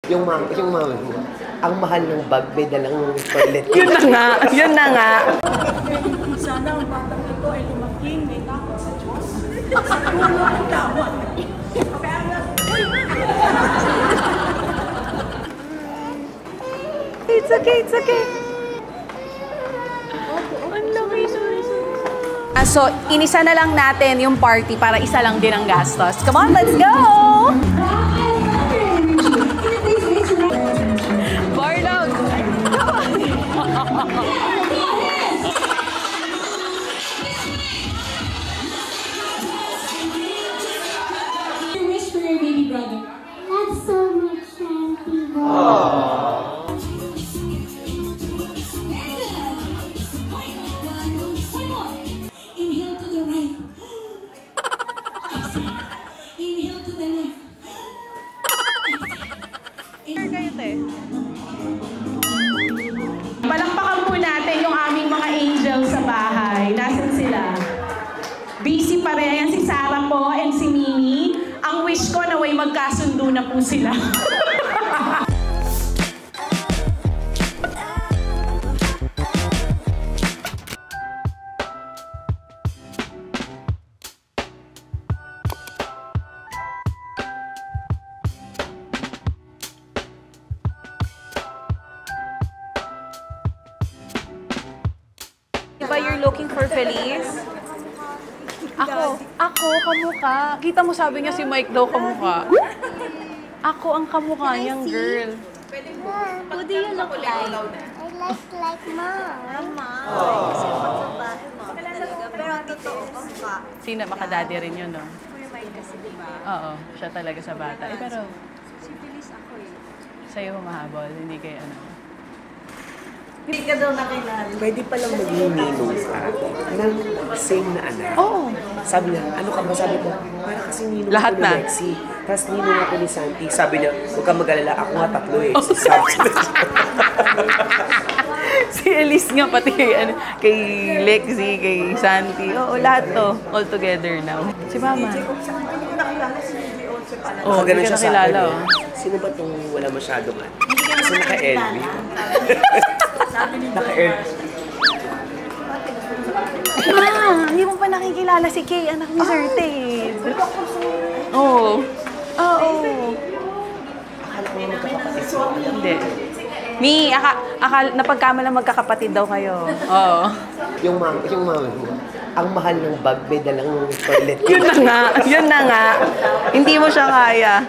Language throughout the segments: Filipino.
Yung mama mo, ang mahal ng bag, may dalang toilet. Yun na nga, yun na nga. Sana ang batang ito ay lumaking may takot sa Diyos. Sa puno ang tama. It's okay, it's okay. So, inisa na lang natin yung party para isa lang din ang gastos. Come on, let's go! Bar down! Your wish for your baby brother. That's so much, Santi. Inhale to the right. Inhale to the left. Palakpakan po natin yung aming mga angels sa bahay. Nasaan sila? Busy pa rin. Ayan si Sarah po and si Mimi. Ang wish ko naway magkasundo na po sila. Diba you're looking for Feliz? Ako, kamukha. Kita mo sabi niya si Mike daw kamukha. Ako ang kamukha niyang girl. Who do you look like? I look like Mom. Kasi pagkabahay mo, talaga. Pero totoo ka mukha. Sina, makadaddy rin yun, no? Kuya Mike kasi, di ba? Oo, siya talaga sa bata. Eh, pero Si Feliz ako eh. sa'yo humahabol, hindi kay ano. Hindi ka daw nakilala. Pwede palang maging ninong ka ng same na anak. Oo. Sabi niya, ano ka ba? Sabi ko, para kasi ninong Lahat ako na. ni Lexi. Tapos ninong ako ni Santi. Sabi niya, huwag kang mag-alala, ako nga tatlo eh. Sabi niya. Si Elise nga pati kay, ano, kay Lexi, kay Santi. Oo, lahat to. All together now. Si Mama. Oo, Ganun hindi ka siya sa nakilala. akin. Oh. Sino ba itong wala masyado man? Kasi naka-LV. Naka-LV. Hindi mo pa nakikilala si Kay, anak ni Sir Ted. Oo. Oo. Akala ko nga magkakapatid. Hindi. Mi, napagkamalang magkakapatid daw kayo. Oo. Yung mama mo, ang mahal ng bag, may dalang toilet. Yun na nga, yun na nga. Hindi mo siya kaya.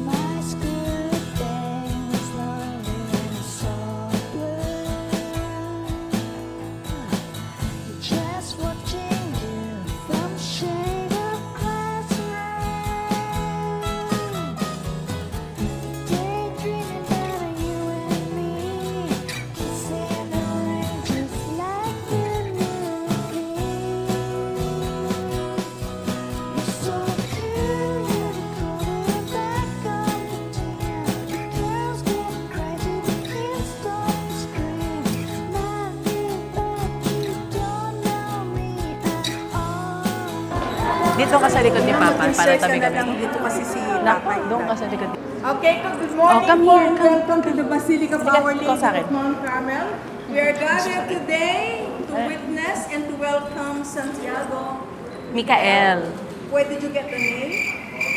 My spirit bangs lonely in a soft blue. Just watching you from shade of glass room. Daydreaming about you and me. Kissing the rain just like the movie. You're so cool, you're the quarterback on the team. Girls get crazy, they can't stop to scream. Might be bad, you don't know me at all. Dito ka sa likod ni Papa, para tabi kami. Dito kasi si Doon ka sa likod. Okay, good morning come po here, and come. welcome to the Basilica of Our ikaw sa akin. Lady of Mount Carmel. We are gathered today to witness and to welcome Santiago. Mikael. Where did you get the name?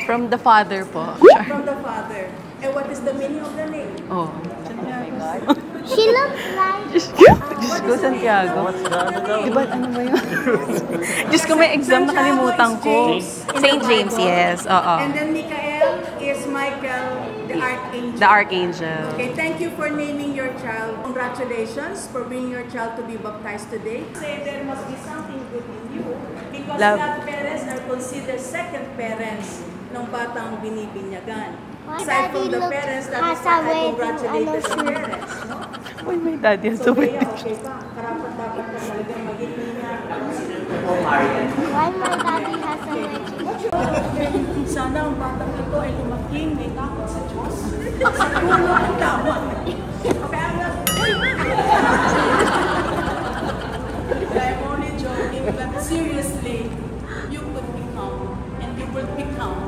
From the father po. From the father. And what is the meaning of the name? Oh. She looks like Diyos ko, Santiago. Diba, ano ba yun? Diyos ko, may exam na kalimutan ko. St. James, yes. Oo. And then Michael is Michael, the Archangel. The Archangel. Okay, thank you for naming your child. Congratulations for bringing your child to be baptized today. Say there must be something good in you because Love. godparents are considered second parents ng batang binibinyagan. My Aside from daddy the looks parents that has a I wedding congratulated the anniversary. parents. No? Uy, may daddy yan sa Okay, wedding. okay pa. Karapat dapat ka talagang maging binyagan. Why my daddy has a wedding? Sana ang batang ito ay lumaking may takot sa Diyos. Sa puno ang tama. Okay, I'm not... I'm only joking, but seriously, you could become and you will become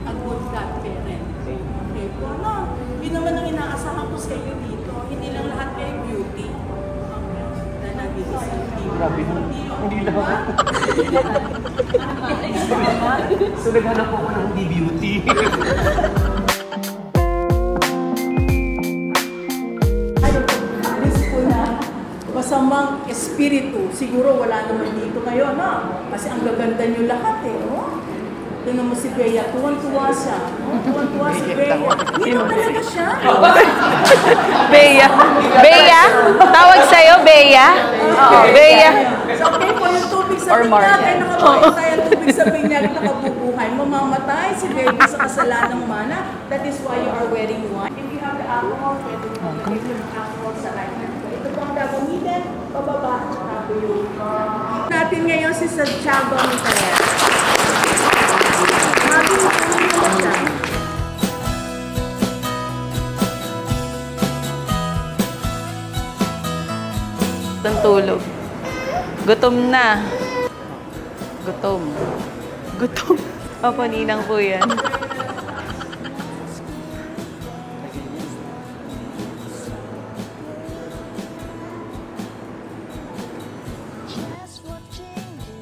a good godparent. Okay po, no? Yun naman ang inaasahan ko sa iyo dito. Hindi lang lahat kayo beauty. Okay? Na nag-iisang beauty. Grabe na. Hindi lang. Diba? So naghanap ako ng hindi beauty. Alis ko na masamang espiritu. Siguro wala naman dito ngayon, no? Kasi ang gaganda nyo lahat, eh, no? Ito naman si Bea, tuwan-tuwa siya. No? Tuwan-tuwa si Bea. Hindi naman talaga siya. Bea. Bea? Tawag sa'yo, Bea? Oo, Bea. So, okay po, yung tubig sa Or binyag Maria. ay nakabuhay tayo. Tubig sa binyag nakabubuhay. Mamamatay si baby sa kasalanang mana. That is why you are wearing wine. If you have the alcohol, pwede mo yung alcohol sa right hand. So, ito po ang gagamitin. Pababa. Tapos yung natin ngayon si Santiago Micael. Maging mo siya. Ang tulog. Gutom na. Gutom. Gutom. Opo, ninang po yan. Just watching you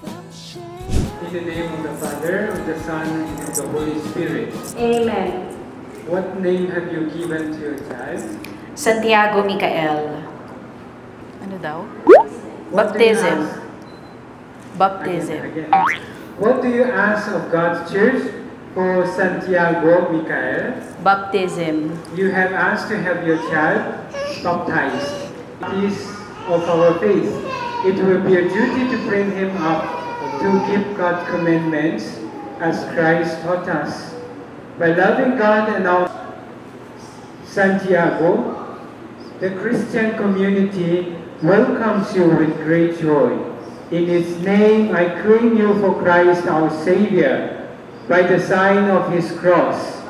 from shame. In the name of the Father, of the Son, and of the Holy Spirit. Amen. What name have you given to your child? Santiago Micael. Ano daw? What do you Baptism. ask- Baptism. Again. What do you ask of God's church for Santiago Micael? Baptism. You have asked to have your child baptized. It is of our faith. It will be a duty to bring him up to keep God's commandments as Christ taught us. By loving God and our Santiago, the Christian community welcomes you with great joy. In its name, I claim you for Christ our Savior by the sign of His cross.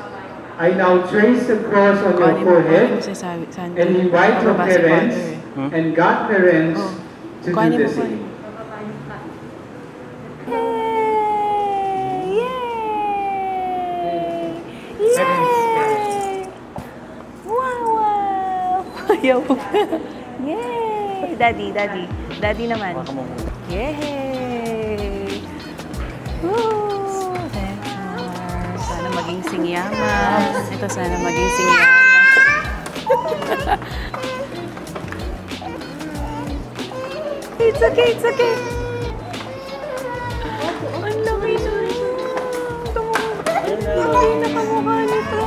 I now trace the cross on your forehead and invite your parents and godparents to do the same. Ayaw. Yay! Daddy, daddy. Daddy naman. Yay! Woo! Thanks, Lord. Sana maging singyaman. Ito, sana maging singyaman. It's okay, it's okay. Ang laki na. Laki na kamukha nito.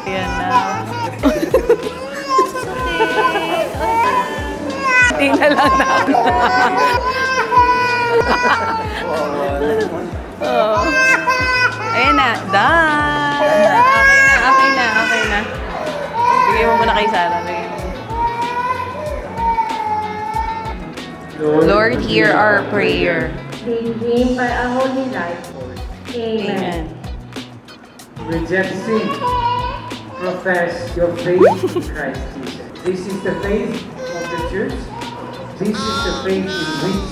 Ayan na. Tingnan lang namin. Oh. Ayan na. Done. Okay na. Bigay mo muna kay Sarah. Bigay mo. Lord, hear our prayer. Lead him by a holy life. Amen. Amen. Reject sin. Profess your faith in Christ Jesus. This is the faith of the church. This is the faith in which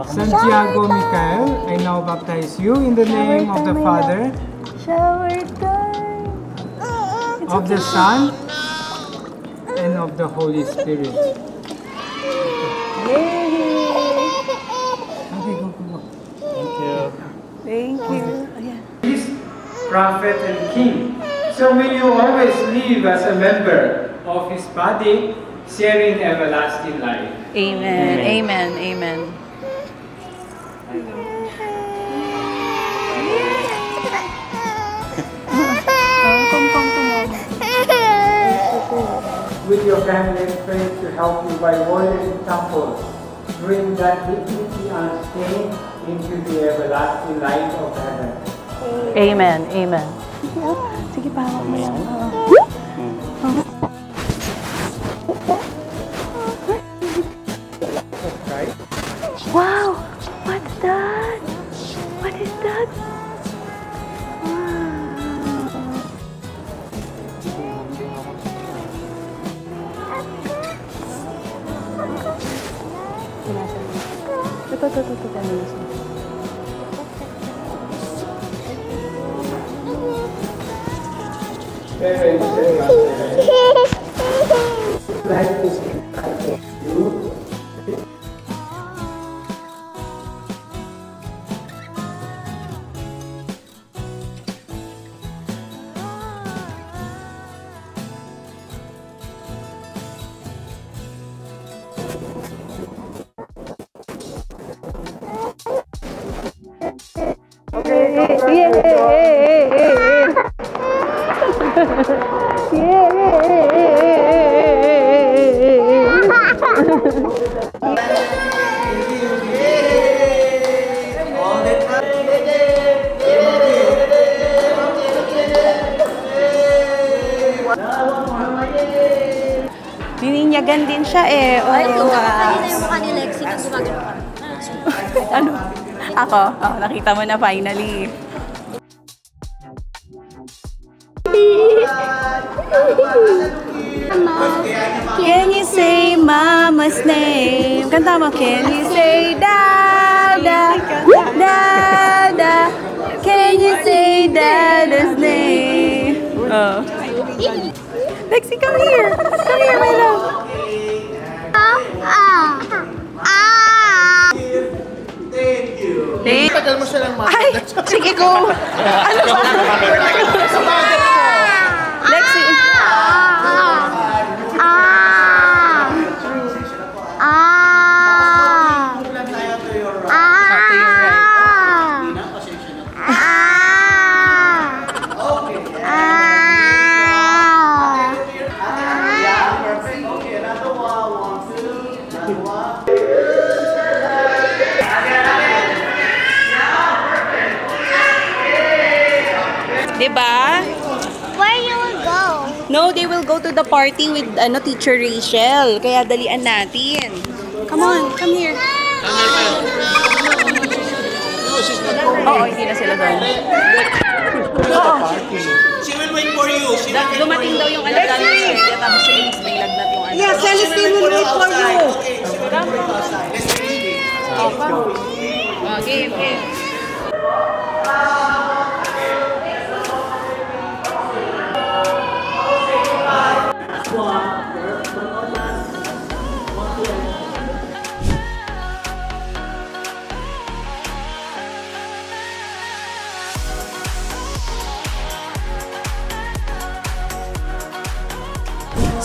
Santiago Micael, I now baptize you in the name of the Father, Shower time. of the Son, and of the Holy Spirit. Okay, go. Thank you. Ayan. Priest, prophet, and king. So will you always live as a member of his body, sharing everlasting life. Amen. Amen. Amen. Come to mom. With your family and friends to help you by word and example, bring that dignity unstained into the everlasting light of heaven. Amen. Amen. Sige pa ako. Wow! What's that? What is that? Wow! ito. Nininyagan din siya eh. Ay, kanina yung mukha ni Lexi nang gumagano ka. Ano? Ako? Oh, nakita mo na finally. Can you say mama's name? Kanta mo. Can you say dada? Dada. Can you say dada's name? Oh. Lexi, come here. Come here, my love. Thank you. Tagal mo siya lang Ay, sige go. Ano ba? Lexi. Diba? Where you will go? No, they will go to the party with Teacher Rachel. Kaya dalian natin. Come on, come here. Oo, hindi na sila doon. She will wait for you. Dumating daw yung anak namin. Tapos si Ace may lagnat yung anak. Yeah, Celestine will wait for you. Oh, game.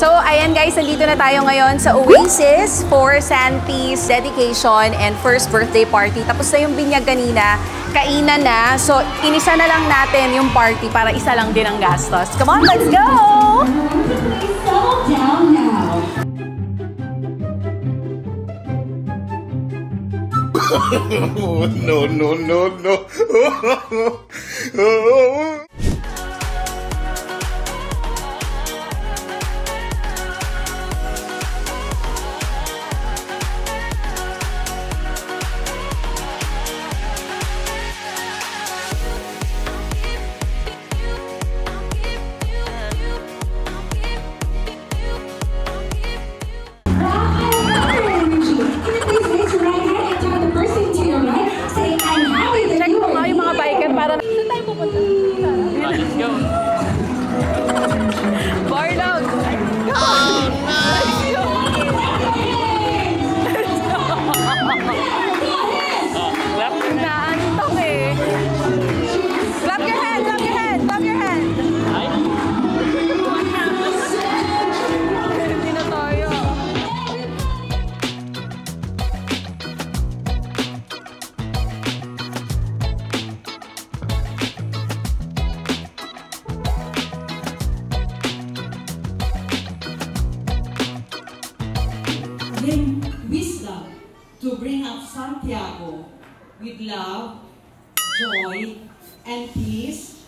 So, ayan guys, nandito na tayo ngayon sa Oasis for Santi's dedication and first birthday party. Tapos na yung binyag kanina, kainan na. So, inisa na lang natin yung party para isa lang din ang gastos. Come on, let's go! Settle down now. No. Check mo nga yung mga biker para... Saan tayo pupunta? Let's go! Barlog! Go! Let's go! Naantok eh. Clap your hand! Clap your hand! Clap your hand! Hindi na tayo. Bring wisdom to bring up Santiago with love, joy, and peace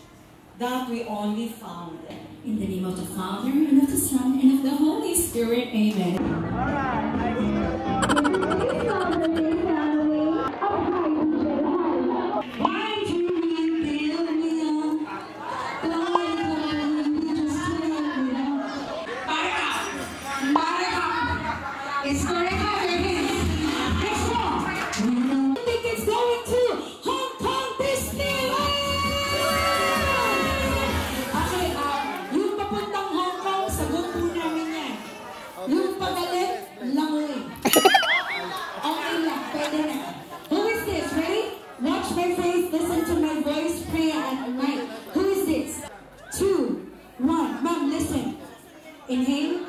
that we only found. In the name of the Father, and of the Son, and of the Holy Spirit. Amen. It's gonna happen. Let's go. sagot po namin yan. Yung pagalit, langoy. Okay lang, pwede na. Who is this? Ready? Watch my face, listen to my voice, pray at night. Who is this? 2, 1. Mom, listen. Inhale,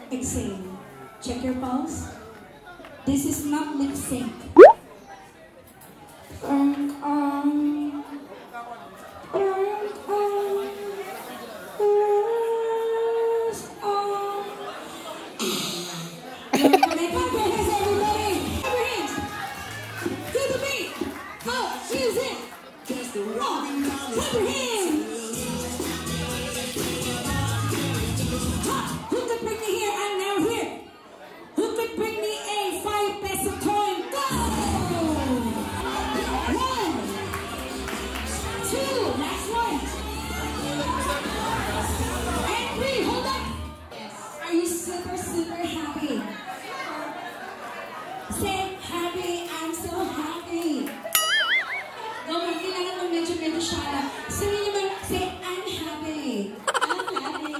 exhale. Check your pulse. This is not lip sync. Who could bring me here? I'm now here. Who could bring me a 5 peso coin? Go! 1, 2, last one. And 3, hold up. Are you super, super happy? Say happy, I'm so happy. No, kailangan mo medyo siya. Sabi niyo ba, say I'm happy. I'm happy.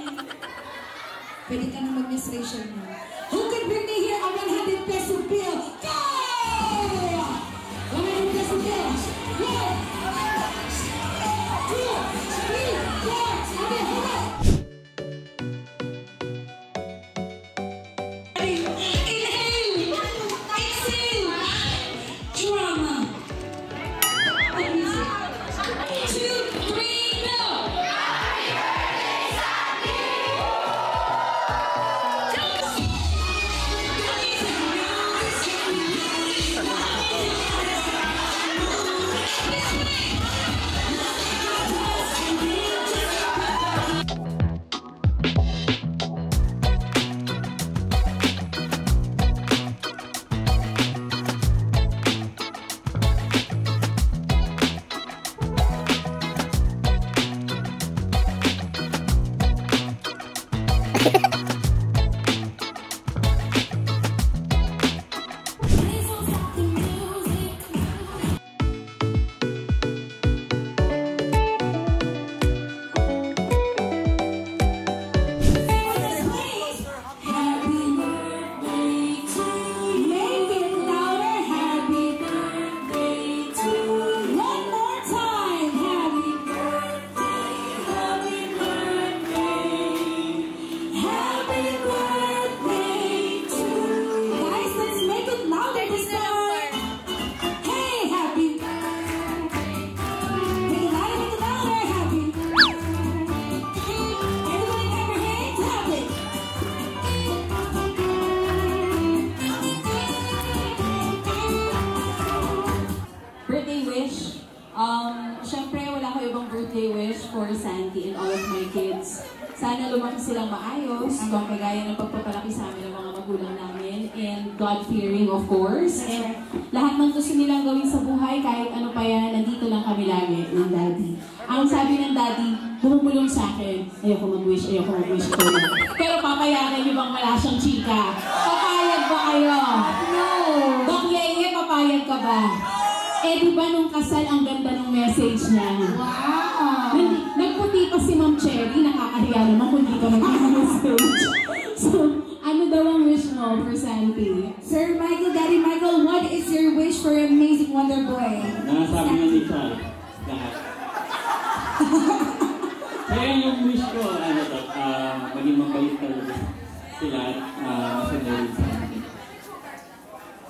Pwede ka na mag-menstruation mo. Who could bring me here a 100 peso bill? Go! 100 peso bill. 1, 2, 3, 4. Okay, hold up. Inhale. Exhale. Drama. What music? 2, 3, go! Siyempre, wala ko ibang birthday wish for Santi and all of my kids. Sana lumaki silang maayos, kung kagaya ng pagpapalaki sa amin ng mga magulang namin, and God-fearing, of course. And lahat ng gusto nilang gawin sa buhay, kahit ano pa yan, nandito lang kami lagi ng daddy. Ang sabi ng daddy, bumubulong sa akin, ayoko mag-wish, ito na. Pero papayagan niyo bang wala siyang chika? Papayag ba kayo? No! Bak Yeye, papayag ka ba? Eh, di ba nung kasal, ang ganda ng message niya? Wow! Nagputi pa si Ma'am Cherry, nakakahiya naman kung di ka mag-message. So, ano daw ang wish mo for Santi? Sir Michael, Daddy Michael, what is your wish for Amazing Wonder Boy? Nakasabi na ni Chal, lahat. Kaya yung wish ko, maging mabait talaga sila at masunod sa akin.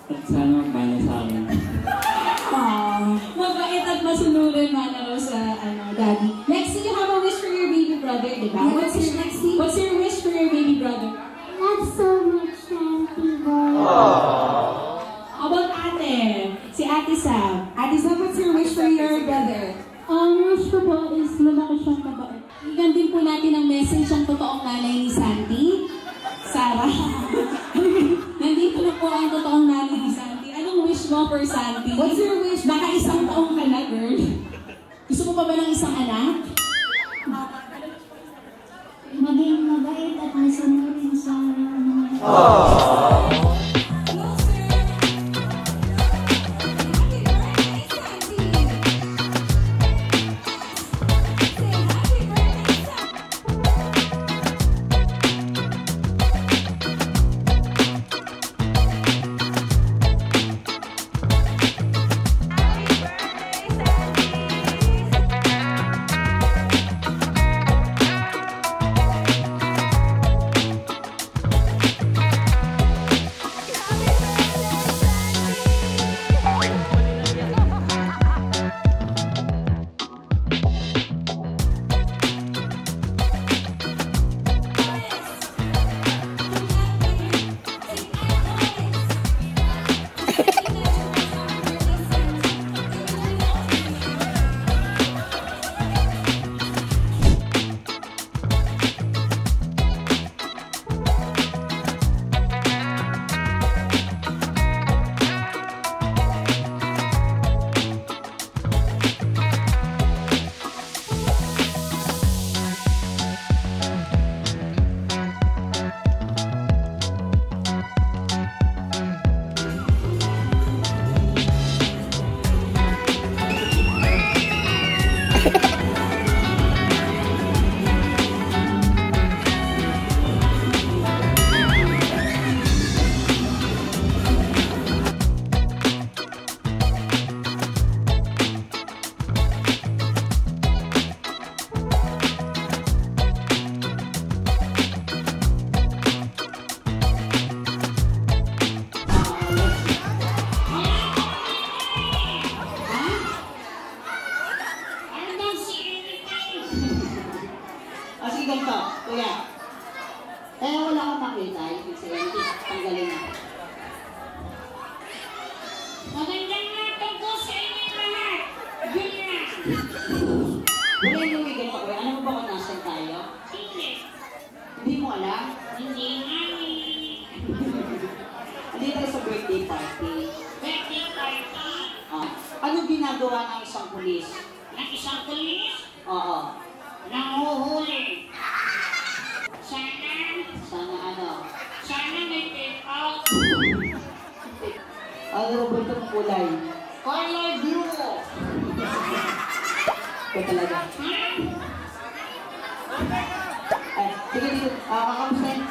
At sana magmana sa akin. Mabait at masunurin mana raw sa daddy. Lexi, you have a wish for your baby brother, di ba? What's your wish for your baby brother? Love so much, Santi boy. How about ate? Si Ate Sam. Ate Sam, what's your wish for your brother? Wish ko po is lumaki siyang mabait. Bigyan din po natin ang message ang totoong nanay ni Santi. Sarah. Nandito na po ang totoong nanay ni Santi. Anong wish mo for Santi? What's your wish? Baka isang taong ka na, girl. Gusto mo pa ba ng isang anak? Maging mabait at masunurin sa mga... makita, yung Santi, tanggalin na. Magandang natin po sa inyong lahat. Ganyan. Wala yung weekend pa ko. Alam mo ba kung nasan tayo? Hindi. Hindi mo alam? Hindi nga. Hindi tayo sa birthday party. Birthday party? Ano ginagawa ng isang pulis? Ng isang pulis? Oo. Nanguhuli. Sana ano? Sana may take out. Ano ba itong kulay? Color blue. Ito talaga. Ay, sige dito. Kakamustahin.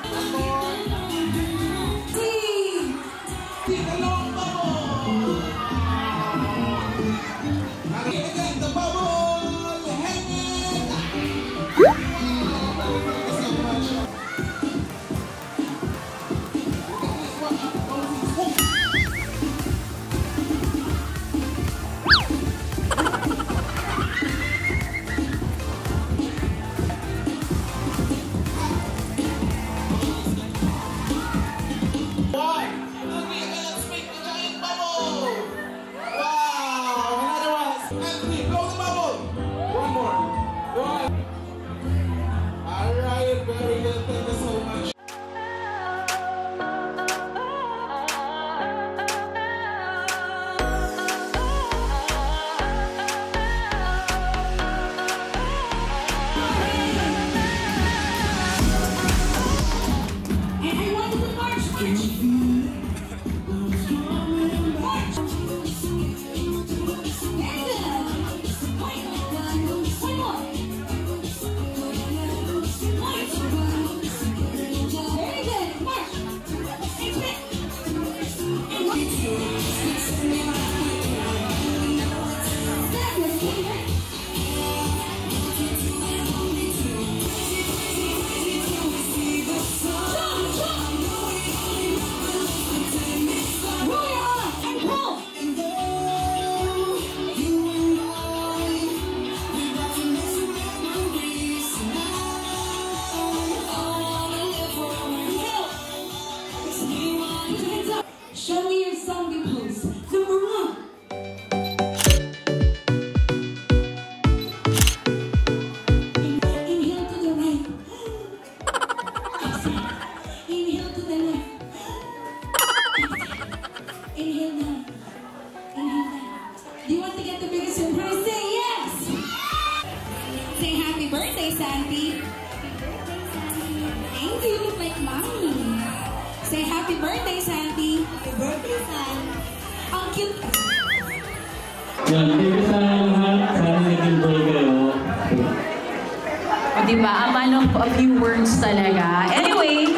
Show me your zombie pose. Number 1. Inhale to the right. Inhale to the left. Inhale down. Inhale down. Do you want to get the biggest surprise? Say yes. Say happy birthday, Santi. Thank you. You look like mommy. Say happy birthday, Santi. Happy birthday, Santi. Ang cute. Yan, thank you sa lahat. Sana nag-enjoy kayo. O diba, a man of a few words talaga. Anyway,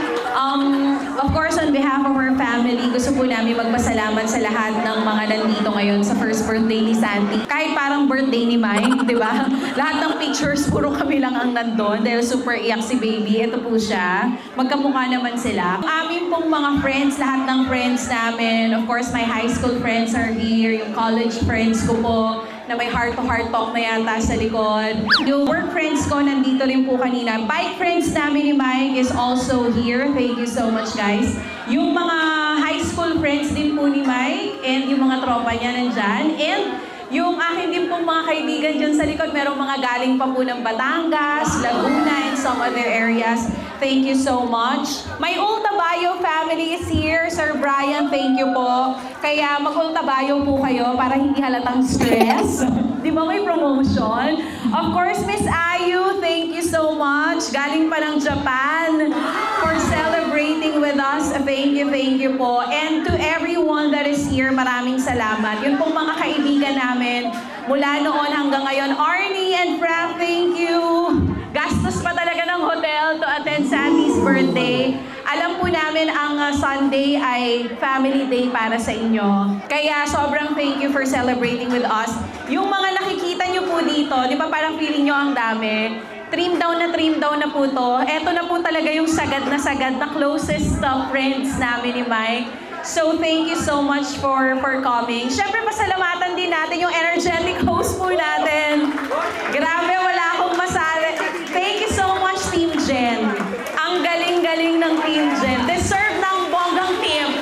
of course, on behalf of our family, gusto po namin magpasalamat sa lahat ng mga nandito ngayon sa first birthday ni Santi. Kahit parang birthday ni Mike, di ba? Lahat ng pictures, puro kami lang ang nandun dahil super iyak si baby. Ito po siya. Magkamukha naman sila. Amin pong mga friends, lahat ng friends namin. Of course, my high school friends are here. Yung college friends ko po na may heart-to-heart talk na yata sa likod. Yung work friends ko, nandito rin po kanina. Bike friends namin ni Mike is also here. Thank you so much, guys. Yung mga high school friends din po ni Mike and yung mga tropa niya nandyan. And yung akin din pong mga kaibigan dyan sa likod, merong mga galing pa po ng Batangas, Laguna, and some other areas. Thank you so much. My Ulta Bayo family is here. Sir Brian, thank you po. Kaya mag-Ulta Bayo po kayo para hindi halatang stress. Di ba may promotion? Of course, Miss Ayu, thank you so much. Galing pa ng Japan for celebrating with us. Thank you po. And to everyone that is here, maraming salamat. Yun pong mga kaibigan namin mula noon hanggang ngayon. Arnie and Frank, thank you. Gastos pa talaga ng hotel to attend Sandy's birthday. Alam po namin ang Sunday ay family day para sa inyo. Kaya sobrang thank you for celebrating with us. Yung mga nakikita nyo po dito, di ba parang feeling nyo ang dami? Trim down na po to. Eto na po talaga yung sagad na closest friends namin ni Mike. So thank you so much for coming. Siyempre pasalamatan din natin yung energetic host po natin. Grabe, wala akong masali. Thank you so much, Team Jen. Ang galing-galing galing ng Team Jen. Deserve ng bonggang team.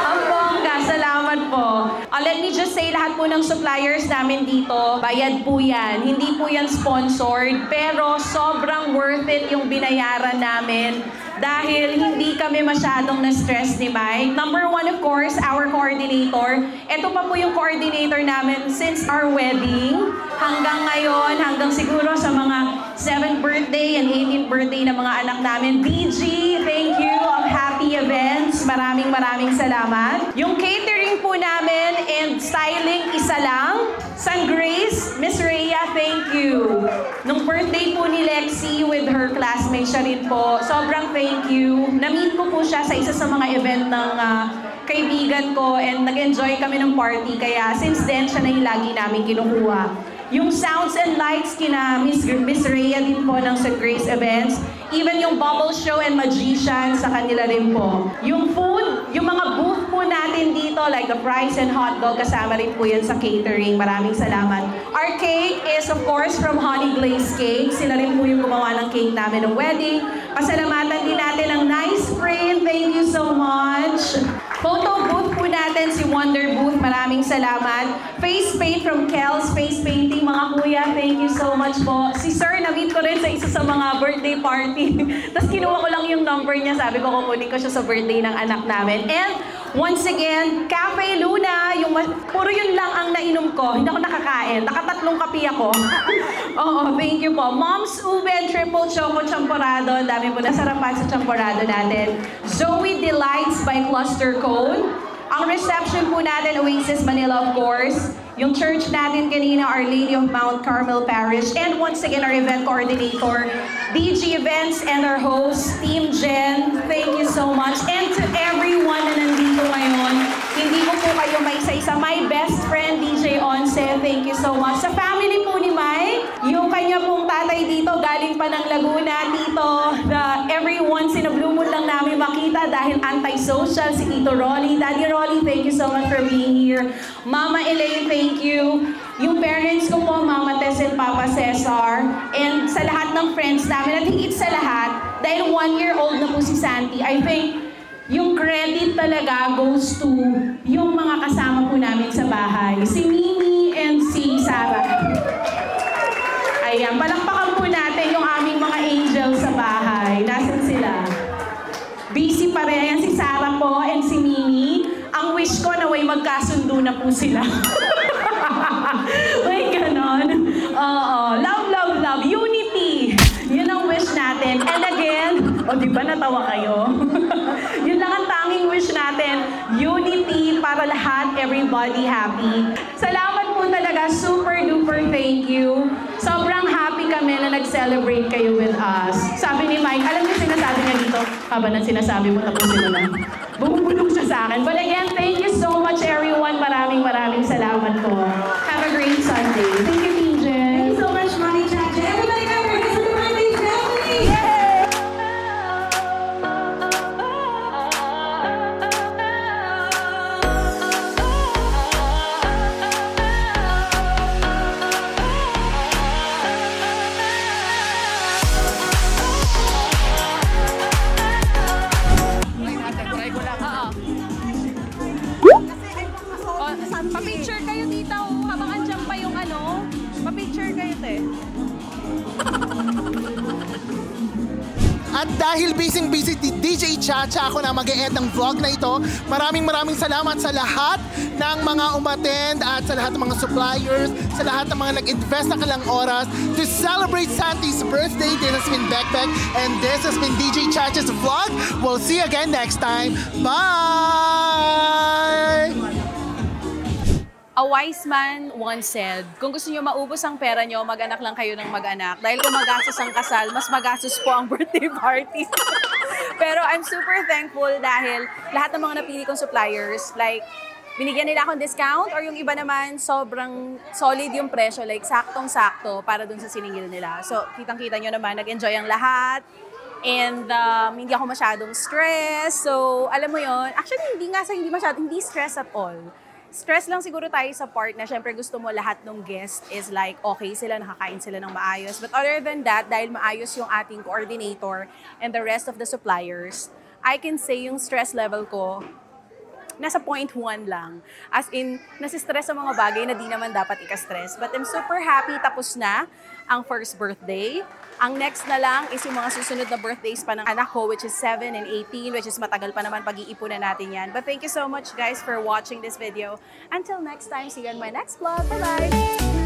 Ang bongga, salamat po. Let me just say, lahat po ng suppliers namin dito, bayad po yan. Hindi po yan sponsored, pero sobrang worth it yung binayaran namin dahil hindi kami masyadong na-stress ni Mike. Number one, of course, our coordinator. Ito pa po yung coordinator namin since our wedding hanggang ngayon, hanggang siguro sa mga 7th birthday and 18th birthday ng mga anak namin. DG, thank you, of Happy Events. Maraming salamat. Yung catering po namin and styling, isa lang. San Grace, Miss Rhea, thank you. Nung birthday po ni Lexi with her classmates, siya rin po. Sobrang thank you. Na-meet ko po siya sa isa sa mga event ng kaibigan ko and nag-enjoy kami ng party. Kaya since then, siya na yung lagi namin kinukuha. Yung sounds and lights kina Miss Rhea din po ng San Grace Events. Even yung bubble show and magician sa kanila rin po. Yung food, yung mga booth po natin dito like the fries and hot dog, kasama rin po yan sa catering. Maraming salamat. Our cake is of course from Honey Glaze Cake. Sila rin po yung gumawa ng cake namin ng wedding. Pasalamatan din natin ang Nice Print. Thank you so much. Photo booth po natin si Wonder Booth. Maraming salamat. Face paint from Kel's Face Painting. Mga kuya, thank you so much po. Si Sir, na-meet ko rin sa isa sa mga birthday party. Tapos kinuha ko lang yung number niya. Sabi ko, kukunin ko siya sa birthday ng anak namin. And once again, Cafe Luna. Puro yun lang ang nainom ko. Hindi ako nakakain. Nakatatlong kape ako. Oo, thank you po. Mom's Ube Triple Choco Champorado. Ang dami po nasarapan sa champorado natin. Zoe Delights by Cluster Code. Ang reception po natin, Oasis Manila, of course. Yung church natin kanina, Our Lady of Mount Carmel Parish. And once again, our event coordinator, DG Events, and our host, Team Jen. Thank you so much. And to everyone na nandito ngayon, hindi ko po kayo may isa-isa. My best friend, DJ Once, thank you so much. Sa family po ni Mike, yung kanya pong tatay dito, galing pa ng Laguna, Tito, na every once in a blue moon lang namin makita dahil anti-social, si Tito Rolly. Daddy Rolly, thank you so much for being here. Mama Elaine, thank you. Yung parents ko po, Mama Tess and Papa Cesar, and sa lahat ng friends namin, at higit sa lahat, dahil 1-year-old na po si Santi, I think, yung credit talaga goes to yung mga kasama po namin sa bahay. Si Mimi and si Sarah. Ayan, palakpakan po natin yung aming mga angels sa bahay. Nasaan sila? Busy pa rin. Ayan si Sarah po and si Mimi. Ang wish ko na way magkasundo na po sila. May ganon. Oo. Love, love, love. Unity. Yun ang wish natin. And again, di ba natawa kayo? Yun lang ang tanging wish natin. Unity para lahat, everybody happy. Salamat po talaga. Super duper thank you. Sobrang happy kami na nag-celebrate kayo with us. Sabi ni Mike, alam niyo sinasabi niya dito, habang ang sinasabi mo, tapusin mo na. Bumubulong siya sa akin. But again, thank you so much everyone. Maraming salamat po. Have a great Sunday. Thank you, Team Jen. Thank you so much, Mommy Chacha. Everybody come for this birthday family! Yay! Pa-picture kayo dito habang andyan pa yung ano. Pa-picture kayo, te. At dahil busy DJ Chacha, ako na mag-e-end ng vlog na ito. Maraming salamat sa lahat ng mga umattend at sa lahat ng mga suppliers, sa lahat ng mga nag-invest na kalang oras to celebrate Santi's birthday. This has been Bekbek and this has been DJ Chacha's vlog. We'll see you again next time. Bye! A wise man once said, kung gusto nyo maubos ang pera nyo, mag-anak lang kayo ng mag-anak. Dahil kung magastos ang kasal, mas magastos po ang birthday party. Pero I'm super thankful dahil lahat ng mga napili kong suppliers, like, binigyan nila akong discount or yung iba naman, sobrang solid yung presyo, like, saktong-sakto para dun sa siningil nila. So, kitang-kita nyo naman, nag-enjoy ang lahat. And hindi ako masyadong stress. So, alam mo yon. Actually, hindi stress at all. Stress lang siguro tayo sa part na syempre gusto mo lahat ng guest is like okay sila, nakakain sila ng maayos. But other than that, dahil maayos yung ating coordinator and the rest of the suppliers, I can say yung stress level ko nasa 0.1 lang. As in, nasistress sa mga bagay na di naman dapat ika-stress. But I'm super happy, tapos na ang first birthday. Ang next na lang is yung mga susunod na birthdays pa ng anak ko, which is 7 and 18, which is matagal pa naman pag-iipunan natin yan. But thank you so much guys for watching this video. Until next time, see you on my next vlog. Bye-bye!